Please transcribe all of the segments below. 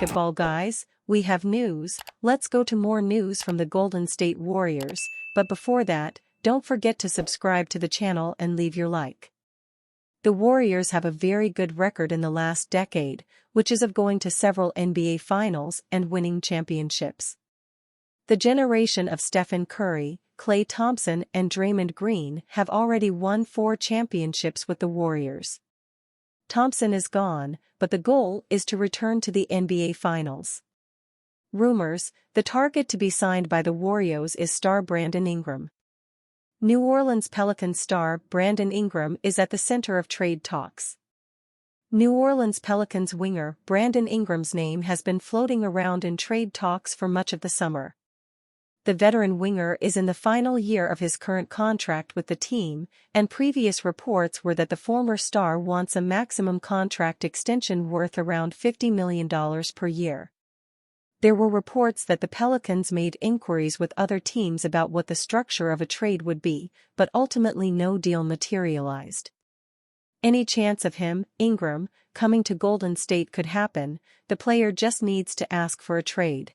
basketball guys, we have news. Let's go to more news from the Golden State Warriors, but before that, don't forget to subscribe to the channel and leave your like. The Warriors have a very good record in the last decade, which is of going to several NBA Finals and winning championships. The generation of Stephen Curry, Klay Thompson and Draymond Green have already won 4 championships with the Warriors. Thompson is gone, but the goal is to return to the NBA Finals. Rumors: the target to be signed by the Warriors is star Brandon Ingram. New Orleans Pelicans star Brandon Ingram is at the center of trade talks. New Orleans Pelicans winger Brandon Ingram's name has been floating around in trade talks for much of the summer. The veteran winger is in the final year of his current contract with the team, and previous reports were that the former star wants a maximum contract extension worth around $50 million per year. There were reports that the Pelicans made inquiries with other teams about what the structure of a trade would be, but ultimately no deal materialized. Any chance of him, Ingram, coming to Golden State could happen. The player just needs to ask for a trade.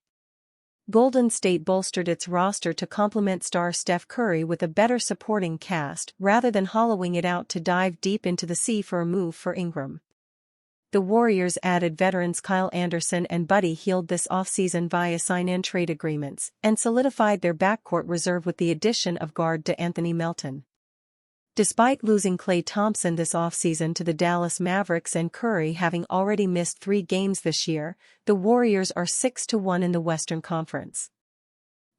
Golden State bolstered its roster to complement star Steph Curry with a better supporting cast rather than hollowing it out to dive deep into the sea for a move for Ingram. The Warriors added veterans Kyle Anderson and Buddy Hield this offseason via sign-and trade agreements and solidified their backcourt reserve with the addition of guard Anthony Melton. Despite losing Klay Thompson this offseason to the Dallas Mavericks and Curry having already missed 3 games this year, the Warriors are 6-1 in the Western Conference.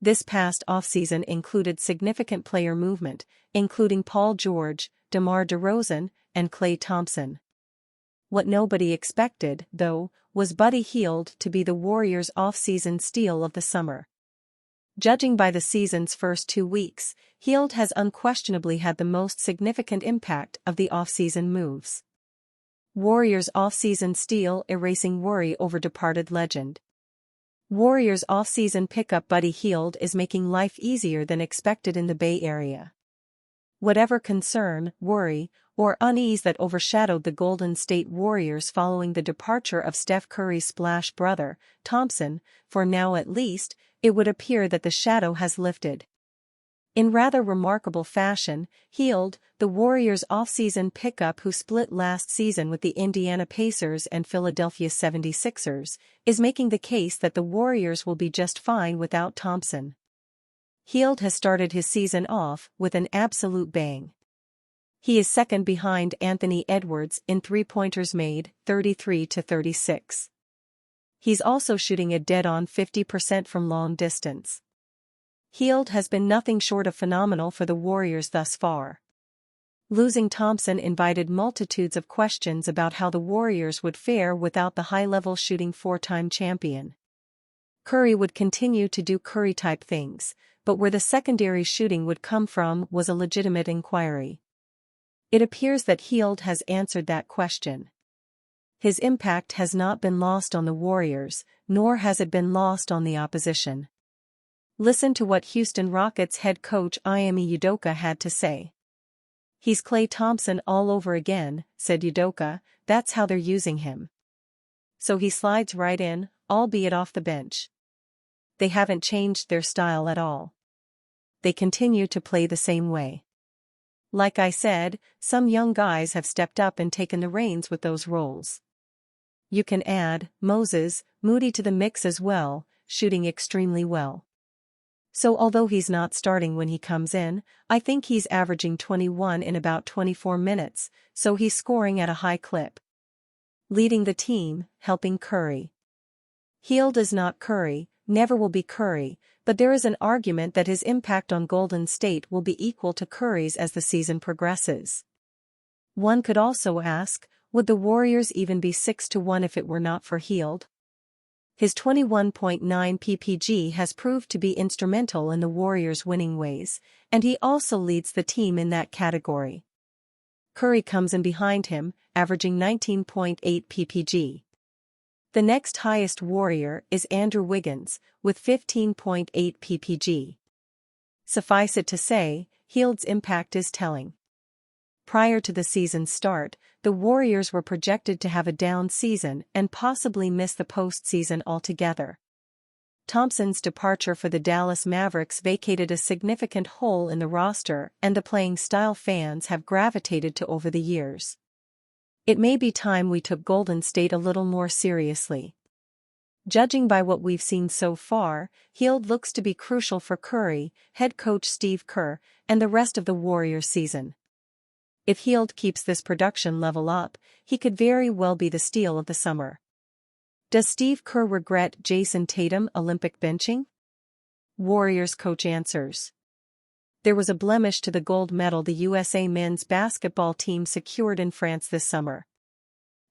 This past offseason included significant player movement, including Paul George, DeMar DeRozan, and Klay Thompson. What nobody expected, though, was Buddy Hield to be the Warriors' offseason steal of the summer. Judging by the season's first 2 weeks, Hield has unquestionably had the most significant impact of the offseason moves. Warriors' offseason steal erasing worry over departed legend. Warriors' offseason pickup Buddy Hield is making life easier than expected in the Bay Area. Whatever concern, worry, or unease that overshadowed the Golden State Warriors following the departure of Steph Curry's splash brother, Thompson, for now at least, it would appear that the shadow has lifted. In rather remarkable fashion, Hield, the Warriors' offseason pickup who split last season with the Indiana Pacers and Philadelphia 76ers, is making the case that the Warriors will be just fine without Thompson. Hield has started his season off with an absolute bang. He is second behind Anthony Edwards in three-pointers made, 33-36. He's also shooting a dead-on 50% from long distance. Hield has been nothing short of phenomenal for the Warriors thus far. Losing Thompson invited multitudes of questions about how the Warriors would fare without the high-level shooting 4-time champion. Curry would continue to do Curry-type things, but where the secondary shooting would come from was a legitimate inquiry. It appears that Hield has answered that question. His impact has not been lost on the Warriors, nor has it been lost on the opposition. Listen to what Houston Rockets head coach Ime Udoka had to say. "He's Klay Thompson all over again," said Udoka. "That's how they're using him. So he slides right in, albeit off the bench. They haven't changed their style at all. They continue to play the same way. Like I said, some young guys have stepped up and taken the reins with those roles. You can add Moses Moody to the mix as well, shooting extremely well. So although he's not starting when he comes in, I think he's averaging 21 in about 24 minutes, so he's scoring at a high clip. Leading the team, helping Curry. Hield is not Curry, never will be Curry, but there is an argument that his impact on Golden State will be equal to Curry's as the season progresses. One could also ask, would the Warriors even be 6-1 if it were not for Hield? His 21.9 ppg has proved to be instrumental in the Warriors' winning ways, and he also leads the team in that category. Curry comes in behind him, averaging 19.8 ppg. The next highest Warrior is Andrew Wiggins, with 15.8 ppg. Suffice it to say, Hield's impact is telling. Prior to the season's start, the Warriors were projected to have a down season and possibly miss the postseason altogether. Thompson's departure for the Dallas Mavericks vacated a significant hole in the roster and the playing style fans have gravitated to over the years. It may be time we took Golden State a little more seriously. Judging by what we've seen so far, Hield looks to be crucial for Curry, head coach Steve Kerr, and the rest of the Warriors season. If Hield keeps this production level up, he could very well be the steal of the summer. Does Steve Kerr regret Jason Tatum Olympic benching? Warriors coach answers. There was a blemish to the gold medal the USA men's basketball team secured in France this summer.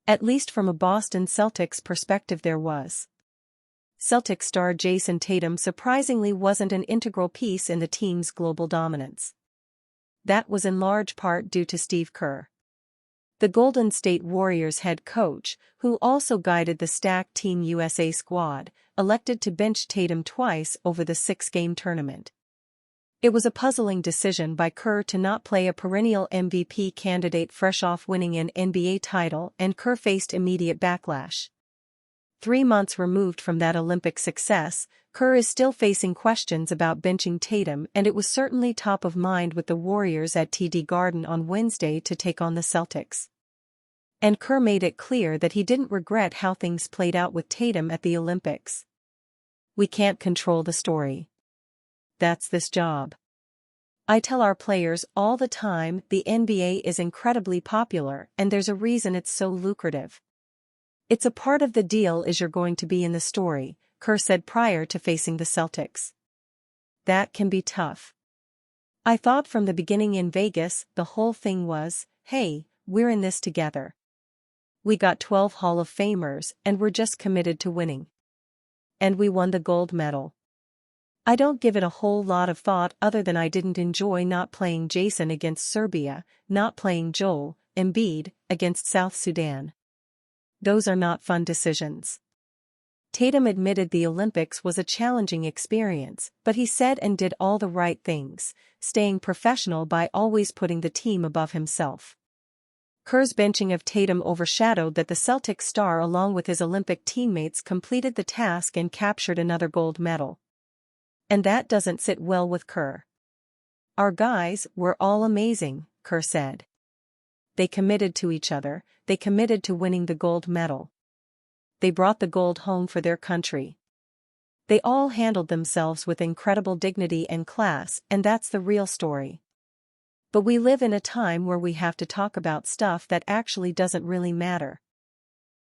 At least from a Boston Celtics perspective there was. Celtics star Jason Tatum surprisingly wasn't an integral piece in the team's global dominance. That was in large part due to Steve Kerr. The Golden State Warriors head coach, who also guided the stacked Team USA squad, elected to bench Tatum twice over the 6-game tournament. It was a puzzling decision by Kerr to not play a perennial MVP candidate fresh off winning an NBA title, and Kerr faced immediate backlash. 3 months removed from that Olympic success, Kerr is still facing questions about benching Tatum, and it was certainly top of mind with the Warriors at TD Garden on Wednesday to take on the Celtics. And Kerr made it clear that he didn't regret how things played out with Tatum at the Olympics. "We can't control the story. That's this job. I tell our players all the time the NBA is incredibly popular and there's a reason it's so lucrative. It's a part of the deal is you're going to be in the story," Kerr said prior to facing the Celtics. "That can be tough. I thought from the beginning in Vegas the whole thing was, hey, we're in this together. We got 12 Hall of Famers and we're just committed to winning. And we won the gold medal. I don't give it a whole lot of thought other than I didn't enjoy not playing Jason against Serbia, not playing Joel Embiid against South Sudan. Those are not fun decisions." Tatum admitted the Olympics was a challenging experience, but he said and did all the right things, staying professional by always putting the team above himself. Kerr's benching of Tatum overshadowed that the Celtics star along with his Olympic teammates completed the task and captured another gold medal. And that doesn't sit well with Kerr. "Our guys were all amazing," Kerr said. "They committed to each other, they committed to winning the gold medal. They brought the gold home for their country. They all handled themselves with incredible dignity and class, and that's the real story. But we live in a time where we have to talk about stuff that actually doesn't really matter.